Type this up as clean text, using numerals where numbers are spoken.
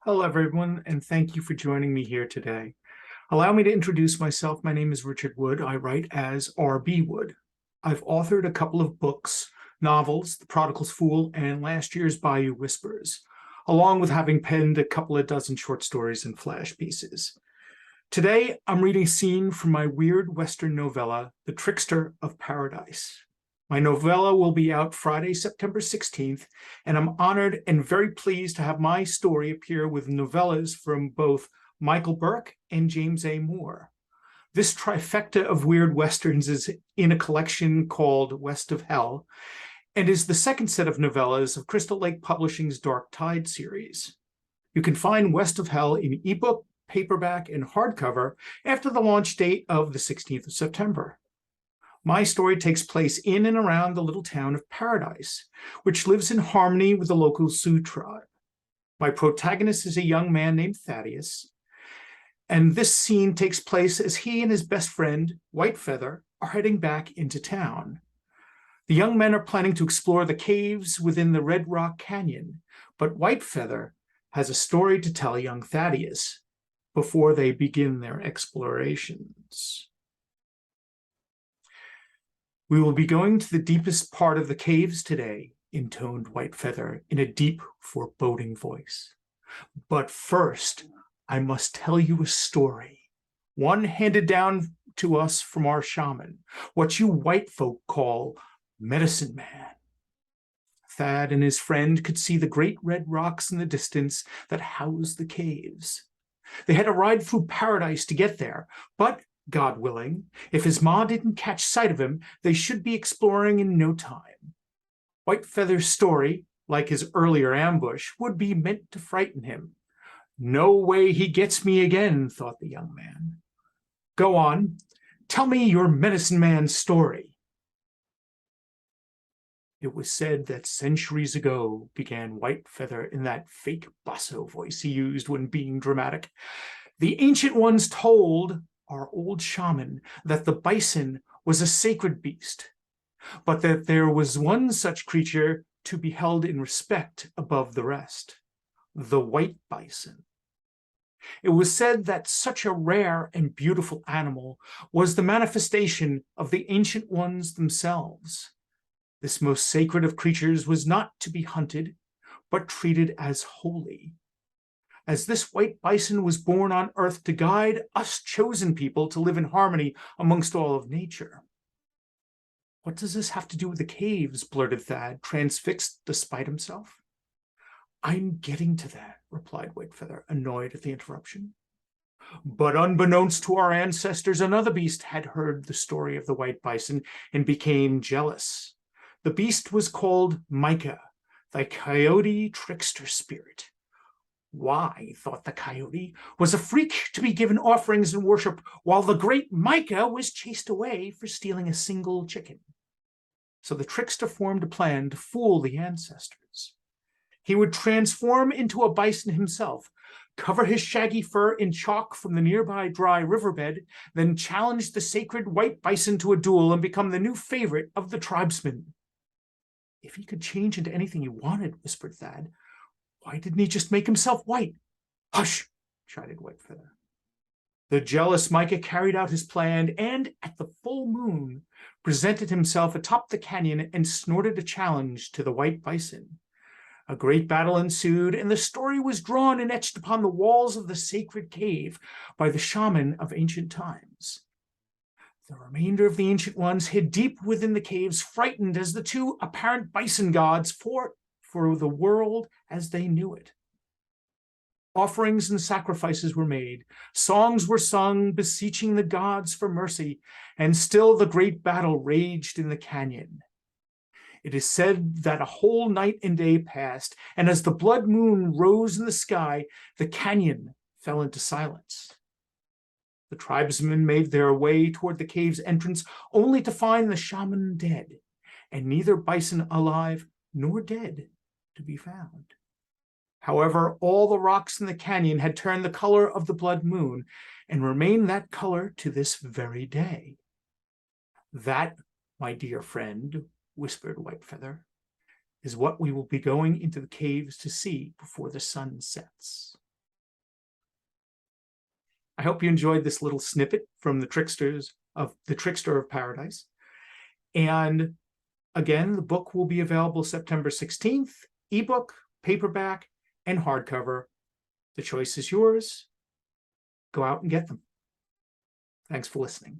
Hello, everyone, and thank you for joining me here today. Allow me to introduce myself. My name is Richard Wood. I write as R.B. Wood. I've authored a couple of books, novels, The Prodigal's Fool and last year's Bayou Whispers, along with having penned a couple of dozen short stories and flash pieces. Today, I'm reading a scene from my weird Western novella, The Trickster of Paradise. My novella will be out Friday, September 16th, and I'm honored and very pleased to have my story appear with novellas from both Michael Burke and James A. Moore. This trifecta of weird Westerns is in a collection called West of Hell and is the second set of novellas of Crystal Lake Publishing's Dark Tide series. You can find West of Hell in ebook, paperback, and hardcover after the launch date of the 16th of September. My story takes place in and around the little town of Paradise, which lives in harmony with the local Sioux tribe. My protagonist is a young man named Thaddeus, and this scene takes place as he and his best friend, Whitefeather, are heading back into town. The young men are planning to explore the caves within the Red Rock Canyon, but Whitefeather has a story to tell young Thaddeus before they begin their explorations. "We will be going to the deepest part of the caves today," intoned Whitefeather in a deep, foreboding voice. "But first, I must tell you a story, one handed down to us from our shaman, what you white folk call Medicine Man." Thad and his friend could see the great red rocks in the distance that housed the caves. They had to ride through Paradise to get there, but God willing, if his ma didn't catch sight of him, they should be exploring in no time. Whitefeather's story, like his earlier ambush, would be meant to frighten him. "No way he gets me again," thought the young man. "Go on, tell me your medicine man story." "It was said that centuries ago," began Whitefeather in that fake basso voice he used when being dramatic, "the ancient ones told our old shaman that the bison was a sacred beast, but that there was one such creature to be held in respect above the rest, the white bison. It was said that such a rare and beautiful animal was the manifestation of the ancient ones themselves. This most sacred of creatures was not to be hunted, but treated as holy. As this white bison was born on earth to guide us chosen people to live in harmony amongst all of nature." "What does this have to do with the caves?" blurted Thad, transfixed despite himself. "I'm getting to that," replied Whitefeather, annoyed at the interruption. "But unbeknownst to our ancestors, another beast had heard the story of the white bison and became jealous. The beast was called Micah, the coyote trickster spirit. Why, thought the coyote, was a freak to be given offerings and worship, while the great Micah was chased away for stealing a single chicken. So the trickster formed a plan to fool the ancestors. He would transform into a bison himself, cover his shaggy fur in chalk from the nearby dry riverbed, then challenge the sacred white bison to a duel and become the new favorite of the tribesmen." "If he could change into anything he wanted," whispered Thad, "why didn't he just make himself white?" "Hush!" chided Whitefeather. The jealous Micah carried out his plan and, at the full moon, presented himself atop the canyon and snorted a challenge to the white bison. A great battle ensued, and the story was drawn and etched upon the walls of the sacred cave by the shaman of ancient times. The remainder of the ancient ones hid deep within the caves, frightened as the two apparent bison gods fought for the world as they knew it. Offerings and sacrifices were made, songs were sung beseeching the gods for mercy, and still the great battle raged in the canyon. It is said that a whole night and day passed, and as the blood moon rose in the sky, the canyon fell into silence. The tribesmen made their way toward the cave's entrance, only to find the shaman dead, and neither bison alive nor dead to be found. However, all the rocks in the canyon had turned the color of the blood moon and remain that color to this very day. "That, my dear friend," whispered Whitefeather, "is what we will be going into the caves to see before the sun sets." I hope you enjoyed this little snippet from the Trickster of Paradise. And again, the book will be available September 16th, ebook, paperback, and hardcover. The choice is yours. Go out and get them. Thanks for listening.